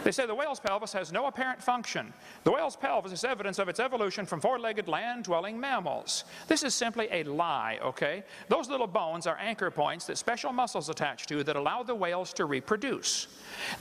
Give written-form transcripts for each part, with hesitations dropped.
They say the whale's pelvis has no apparent function. The whale's pelvis is evidence of its evolution from four-legged land-dwelling mammals. This is simply a lie, okay? Those little bones are anchor points that special muscles attach to that allow the whales to reproduce.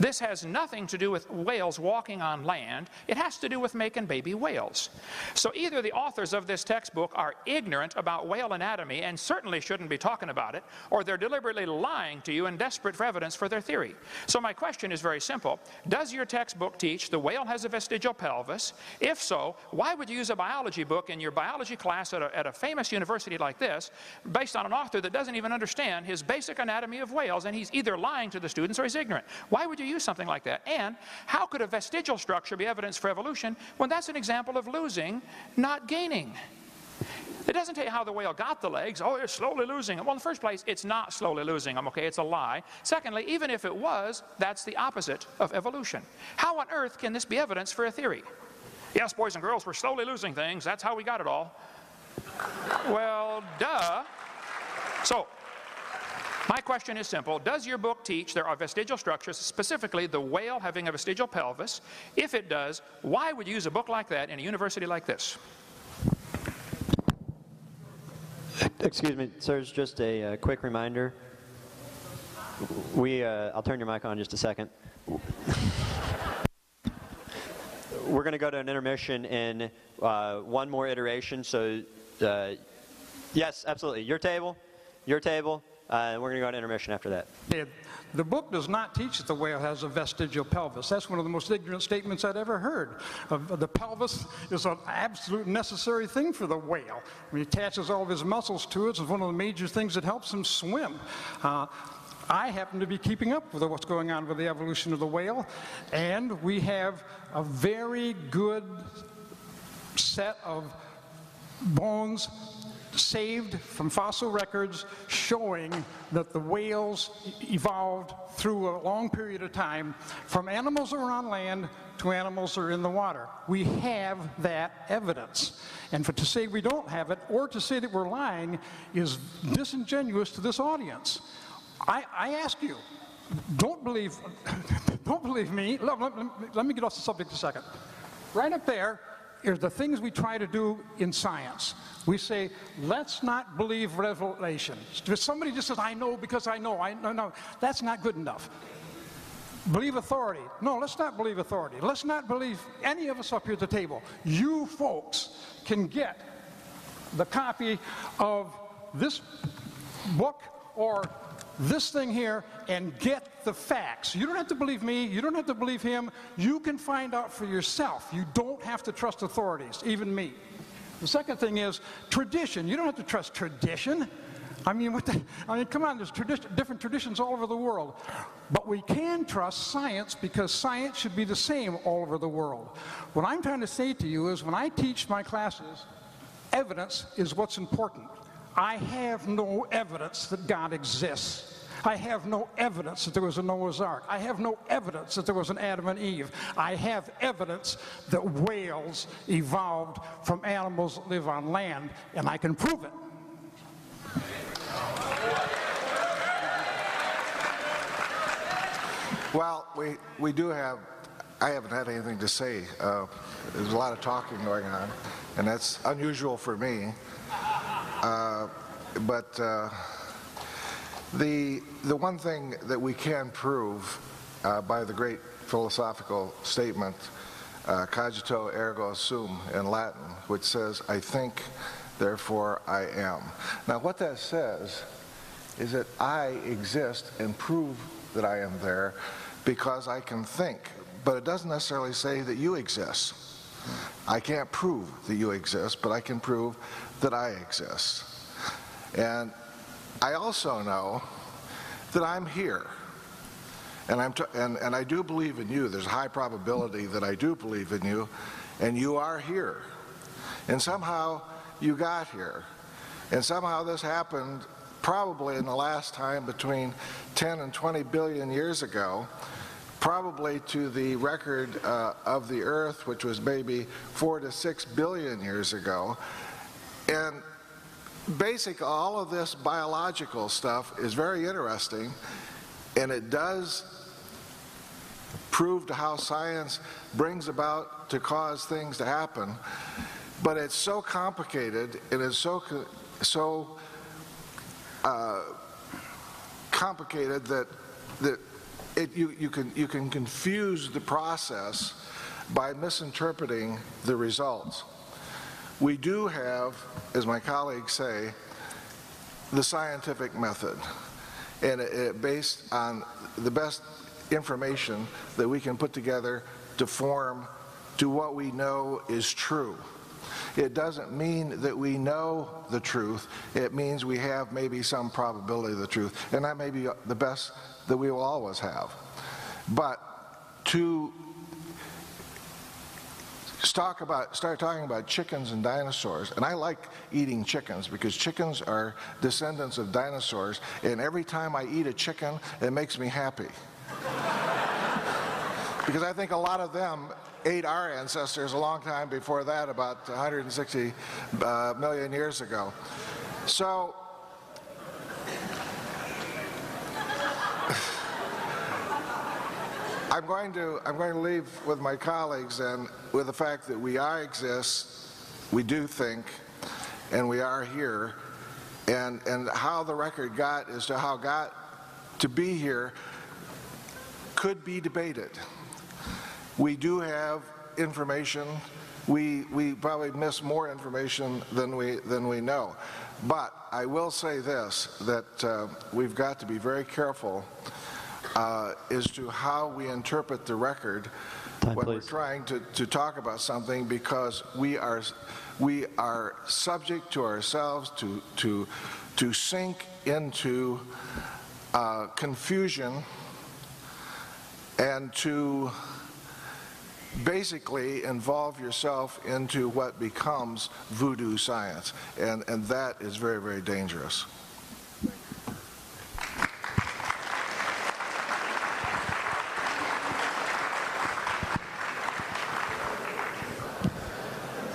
This has nothing to do with whales walking on land. It has to do with making baby whales. So either the authors of this textbook are ignorant about whale anatomy and certainly shouldn't be talking about it, or they're deliberately lying to you and desperate for evidence for their theory. So my question is very simple. Does your textbook teach the whale has a vestigial pelvis? If so, why would you use a biology book in your biology class at a famous university like this based on an author that doesn't even understand his basic anatomy of whales, and he's either lying to the students or he's ignorant? Why would you use something like that? And how could a vestigial structure be evidence for evolution when that's an example of losing, not gaining? It doesn't tell you how the whale got the legs. Oh, it's slowly losing them. Well, in the first place, it's not slowly losing them, okay? It's a lie. Secondly, even if it was, that's the opposite of evolution. How on earth can this be evidence for a theory? Yes, boys and girls, we're slowly losing things. That's how we got it all. Well, duh. So, my question is simple. Does your book teach there are vestigial structures, specifically the whale having a vestigial pelvis? If it does, why would you use a book like that in a university like this? Excuse me, sir, just a quick reminder. I'll turn your mic on just a second. We're going to go to an intermission in one more iteration, so yes, absolutely. Your table, and we're going to go to intermission after that. The book does not teach that the whale has a vestigial pelvis. That's one of the most ignorant statements I'd ever heard. The pelvis is an absolute necessary thing for the whale. He attaches all of his muscles to it. It's one of the major things that helps him swim. I happen to be keeping up with what's going on with the evolution of the whale, and we have a very good set of bones saved from fossil records showing that the whales evolved through a long period of time from animals that were on land to animals that are in the water. We have that evidence. And to say we don't have it or to say that we're lying is disingenuous to this audience. I ask you, don't believe me. Let me get off the subject a second. Right up there is the things we try to do in science. We say, let's not believe revelation. If somebody just says, I know because I know. No, that's not good enough. Believe authority. No, let's not believe authority. Let's not believe any of us up here at the table. You folks can get the copy of this book or this thing here and get the facts. You don't have to believe me. You don't have to believe him. You can find out for yourself. You don't have to trust authorities, even me. The second thing is tradition. You don't have to trust tradition. I mean, come on, there's different traditions all over the world. But we can trust science because science should be the same all over the world. What I'm trying to say to you is when I teach my classes, evidence is what's important. I have no evidence that God exists. I have no evidence that there was a Noah's Ark. I have no evidence that there was an Adam and Eve. I have evidence that whales evolved from animals that live on land, and I can prove it. Well, we do have, I haven't had anything to say. There's a lot of talking going on, and that's unusual for me. The one thing that we can prove by the great philosophical statement, cogito ergo sum in Latin, which says, I think, therefore I am. Now what that says is that I exist and prove that I am there because I can think, but it doesn't necessarily say that you exist. I can't prove that you exist, but I can prove that I exist. And I also know that I'm here. And I do believe in you. There's a high probability that I do believe in you, and you are here. And somehow you got here. And somehow this happened probably in the last time between 10 and 20 billion years ago, probably to the record of the Earth, which was maybe 4 to 6 billion years ago. And basically all of this biological stuff is very interesting, and it does prove to how science brings about to cause things to happen, but it's so complicated, it is so complicated that you can confuse the process by misinterpreting the results. We do have, as my colleagues say, the scientific method, and it based on the best information that we can put together to form to what we know is true. It doesn't mean that we know the truth. It means we have maybe some probability of the truth, and that may be the best that we will always have. But to start talking about chickens and dinosaurs, and I like eating chickens because chickens are descendants of dinosaurs, and every time I eat a chicken, it makes me happy. Because I think a lot of them ate our ancestors a long time before that, about 160 million years ago. So I'm going to leave with my colleagues and with the fact that we exist, we do think, and we are here, and how the record got as to how it got to be here could be debated. We do have information. We probably miss more information than we know. But I will say this, that we've got to be very careful as to how we interpret the record when we're trying to talk about something, because we are subject to ourselves to sink into confusion and to basically involve yourself into what becomes voodoo science, and that is very, very dangerous.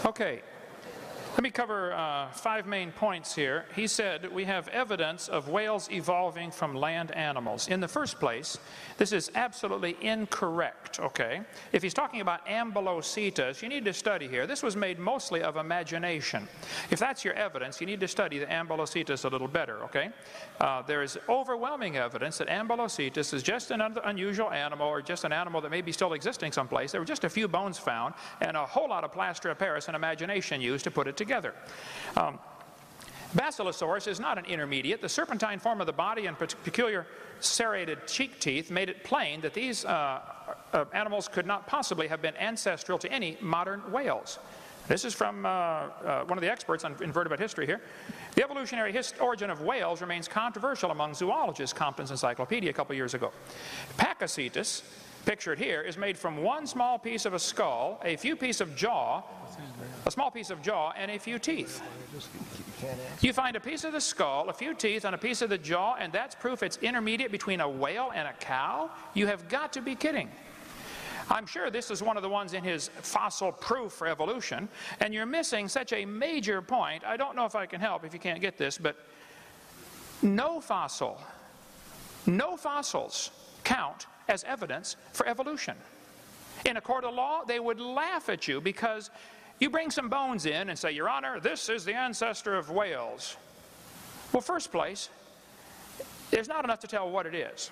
Okay, let me cover 5 main points here. He said we have evidence of whales evolving from land animals. In the first place, this is absolutely incorrect, okay? If he's talking about ambulocetus, you need to study here. This was made mostly of imagination. If that's your evidence, you need to study the ambulocetus a little better, okay? There is overwhelming evidence that ambulocetus is just an unusual animal, or just an animal that may be still existing someplace. There were just a few bones found and a whole lot of plaster of Paris and imagination used to put it together. Basilosaurus is not an intermediate. The serpentine form of the body and peculiar serrated cheek teeth made it plain that these animals could not possibly have been ancestral to any modern whales. This is from one of the experts on invertebrate history here. The evolutionary origin of whales remains controversial among zoologists, Compton's Encyclopedia a couple years ago. Pakicetus, pictured here, is made from one small piece of a skull, a few pieces of jaw, a small piece of jaw, and a few teeth. You find a piece of the skull, a few teeth, and a piece of the jaw, and that's proof it's intermediate between a whale and a cow? You have got to be kidding. I'm sure this is one of the ones in his fossil proof for evolution, and you're missing such a major point. I don't know if I can help if you can't get this, but no fossils count as evidence for evolution. In a court of law, they would laugh at you because you bring some bones in and say, Your Honor, this is the ancestor of whales. Well, first place, there's not enough to tell what it is.